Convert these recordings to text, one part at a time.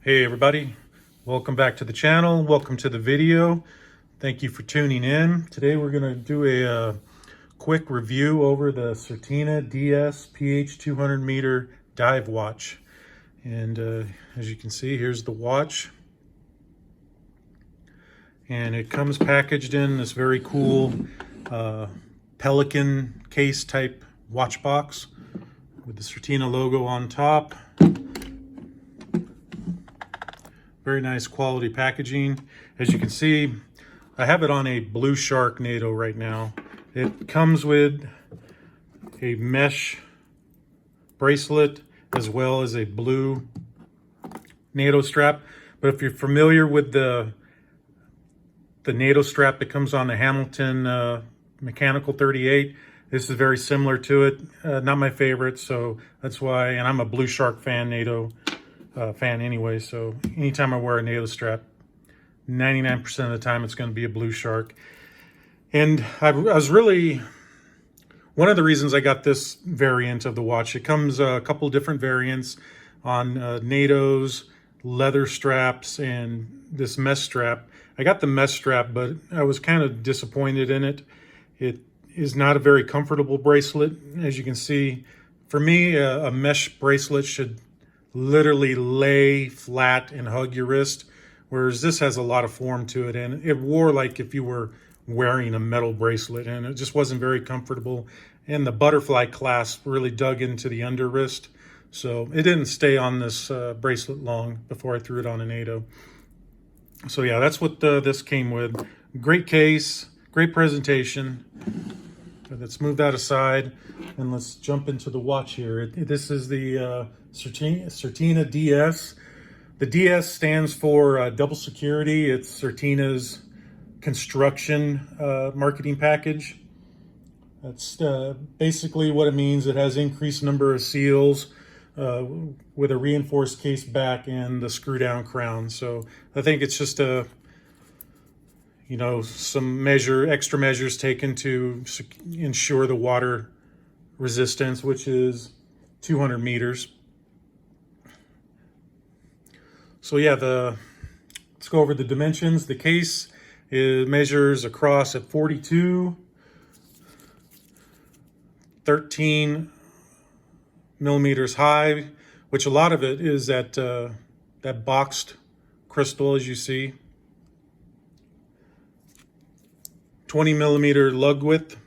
Hey everybody, welcome back to the channel. Welcome to the video. Thank you for tuning in. Today we're going to do a quick review over the Certina DS PH200m dive watch. And as you can see, here's the watch. And it comes packaged in this very cool Pelican case type watch box with the Certina logo on top. Very nice quality packaging. As you can see, I have it on a blue shark NATO right now. It comes with a mesh bracelet as well as a blue NATO strap. But if you're familiar with the NATO strap that comes on the Hamilton Mechanical 38, this is very similar to it. Not my favorite, so that's why, and I'm a blue shark fan, NATO fan anyway, so anytime I wear a NATO strap, 99% of the time it's going to be a blue shark. And I was really, one of the reasons I got this variant of the watch, it comes a couple different variants on NATO's, leather straps, and this mesh strap. I got the mesh strap, but I was kind of disappointed in it. It is not a very comfortable bracelet. As you can see, for me, a mesh bracelet should literally lay flat and hug your wrist, whereas this has a lot of form to it, and it wore like if you were wearing a metal bracelet, and it just wasn't very comfortable. And the butterfly clasp really dug into the under wrist, so it didn't stay on this bracelet long before I threw it on a NATO. So yeah, that's what this came with. Great case, great presentation. Let's move that aside and let's jump into the watch here. This is the Certina DS. The DS stands for double security. It's Certina's construction marketing package. That's basically what it means. It has increased number of seals with a reinforced case back and the screw down crown. So I think it's just some extra measures taken to ensure the water resistance, which is 200 meters. So yeah, let's go over the dimensions. The case measures across at 42, 13 millimeters high, which a lot of it is that boxed crystal, as you see. 20 millimeter lug width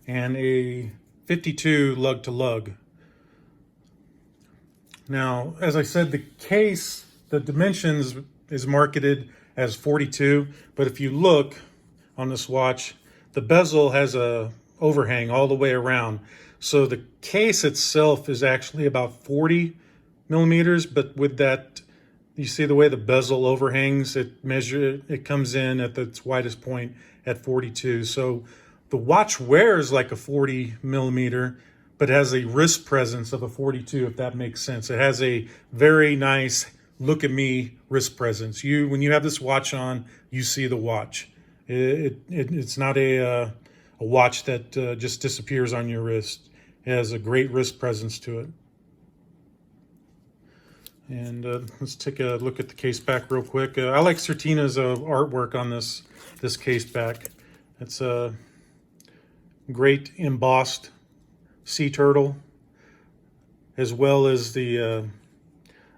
and a 52 lug to lug. Now, as I said, the case, the dimensions is marketed as 42, but if you look on this watch, the bezel has a overhang all the way around. So the case itself is actually about 40 millimeters, but with that, you see the way the bezel overhangs, it comes in at its widest point at 42. So the watch wears like a 40 millimeter, but has a wrist presence of a 42, if that makes sense. It has a very nice look at me wrist presence. When you have this watch on, you see the watch. It's not a watch that just disappears on your wrist. It has a great wrist presence to it. And let's take a look at the case back real quick. I like Certina's artwork on this case back. It's a great embossed sea turtle, as well as the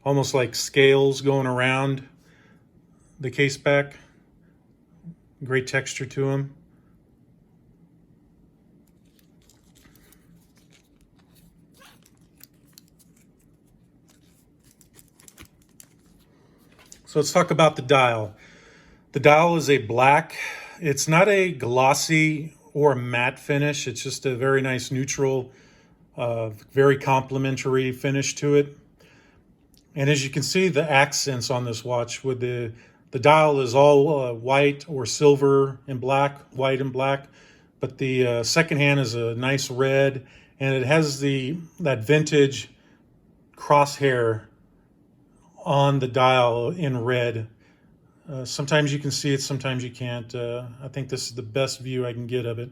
almost like scales going around the case back. Great texture to them. So let's talk about the dial. The dial is a black. It's not a glossy or a matte finish. It's just a very nice neutral, very complementary finish to it. And as you can see, the accents on this watch with the dial is all white or silver and black, white and black. But the second hand is a nice red, and it has that vintage crosshair on the dial in red. Sometimes you can see it, sometimes you can't. I think this is the best view I can get of it.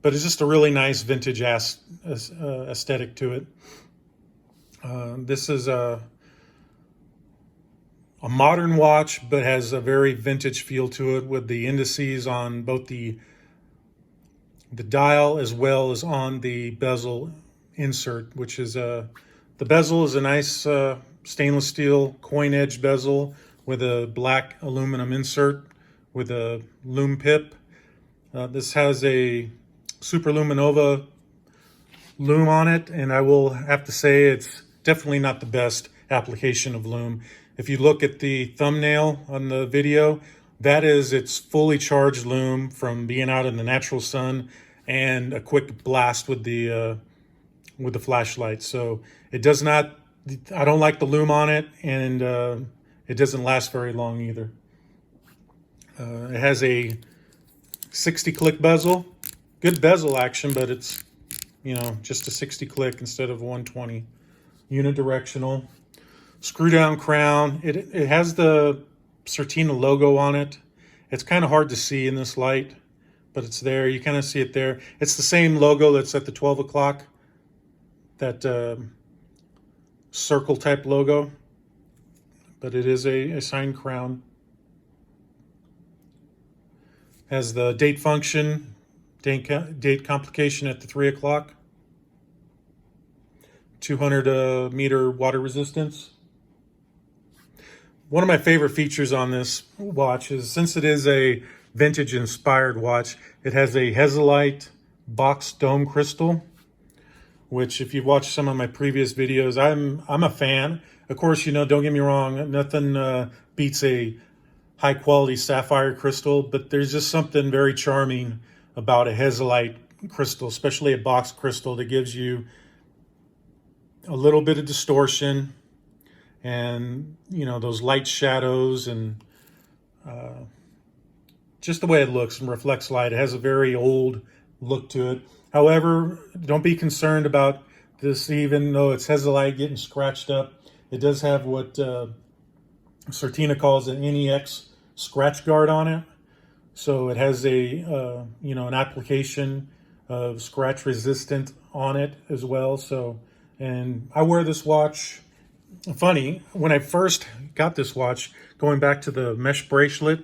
But it's just a really nice vintage aesthetic to it. This is a modern watch, but has a very vintage feel to it with the indices on both the dial as well as on the bezel insert, which is the bezel is a nice stainless steel coin edge bezel with a black aluminum insert with a lume pip. This has a Superluminova lume on it, and I will have to say it's definitely not the best application of lume. If you look at the thumbnail on the video, that is its fully charged lume from being out in the natural sun and a quick blast with the flashlight. So it does not, I don't like the lume on it, and it doesn't last very long either. It has a 60 click bezel, good bezel action, but it's, you know, just a 60 click instead of 120. Unidirectional. Screw down crown. It has the Certina logo on it. It's kind of hard to see in this light, but it's there. You kind of see it there. It's the same logo that's at the 12 o'clock, that circle type logo, but it is a signed crown. Has the date function, date complication at the 3 o'clock. 200 meter water resistance. One of my favorite features on this watch is, since it is a vintage inspired watch, it has a Hesalite box dome crystal, which if you've watched some of my previous videos, I'm a fan. Of course, you know, don't get me wrong, nothing beats a high quality sapphire crystal, but there's just something very charming about a Hesalite crystal, especially a box crystal, that gives you a little bit of distortion and, you know, those light shadows and just the way it looks and reflects light. It has a very old look to it. However, don't be concerned about this, even though it's Hesalite getting scratched up. It does have what Certina calls an NEX scratch guard on it. So it has a, you know, an application of scratch resistant on it as well. So, and I wear this watch. Funny, when I first got this watch, going back to the mesh bracelet,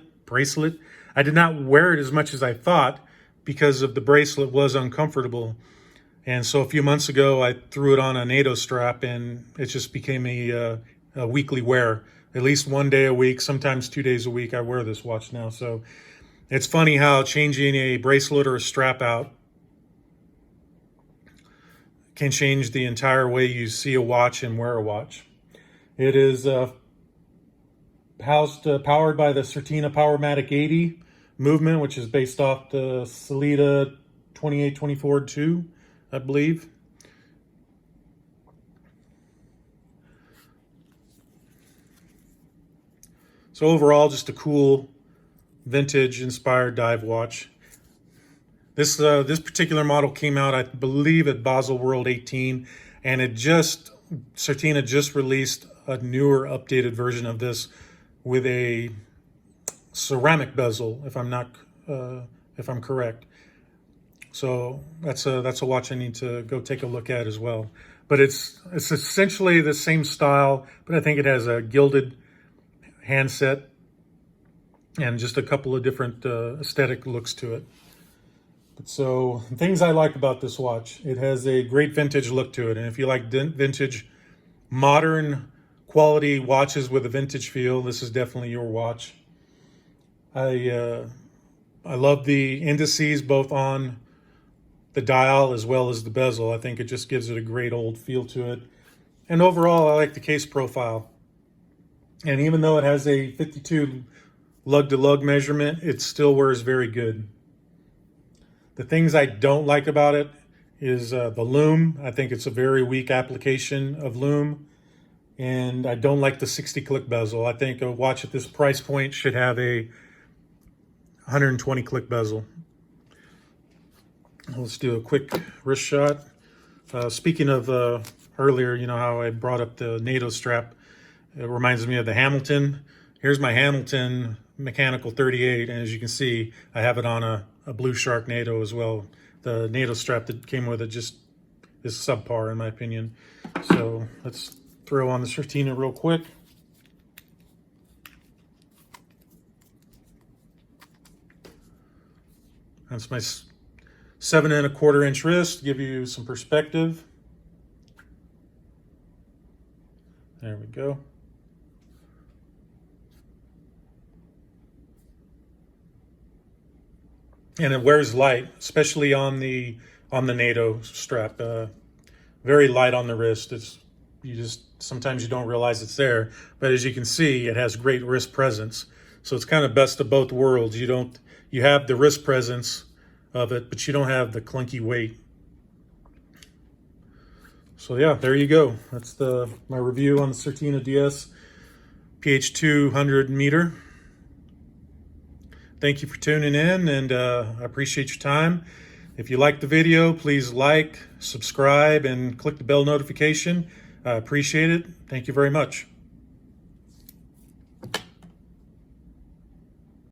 I did not wear it as much as I thought because of the bracelet was uncomfortable. And so a few months ago, I threw it on a NATO strap, and it just became a weekly wear. At least one day a week, sometimes 2 days a week, I wear this watch now. So it's funny how changing a bracelet or a strap out can change the entire way you see a watch and wear a watch. It is powered by the Certina Powermatic 80 movement, which is based off the Sellita 2824-2, I believe. So overall, just a cool vintage inspired dive watch. This particular model came out, I believe, at Basel World 18, and Certina just released a newer, updated version of this with a ceramic bezel, if I'm correct. So that's a watch I need to go take a look at as well. But it's essentially the same style, but I think it has a gilded handset and just a couple of different aesthetic looks to it. But so things I like about this watch: it has a great vintage look to it, and if you like vintage, modern quality watches with a vintage feel, this is definitely your watch. I love the indices both on the dial as well as the bezel. I think it just gives it a great old feel to it. And overall, I like the case profile. And even though it has a 52 lug-to-lug measurement, it still wears very good. The things I don't like about it is the lume. I think it's a very weak application of lume. And I don't like the 60 click bezel. I think a watch at this price point should have a 120 click bezel. Let's do a quick wrist shot. Speaking of earlier, you know how I brought up the NATO strap. It reminds me of the Hamilton. Here's my Hamilton mechanical 38, and as you can see, I have it on a Blue Shark NATO as well. The NATO strap that came with it just is subpar in my opinion. So let's throw on the Certina real quick. That's my 7¼ inch wrist, give you some perspective. There we go. And it wears light, especially on the NATO strap. Very light on the wrist. Sometimes you don't realize it's there, but as you can see, it has great wrist presence. So it's kind of best of both worlds. You have the wrist presence of it, but you don't have the clunky weight. So yeah, there you go. That's my review on the Certina DS PH200m. Thank you for tuning in, and I appreciate your time. If you like the video, please like, subscribe, and click the bell notification. I appreciate it. Thank you very much.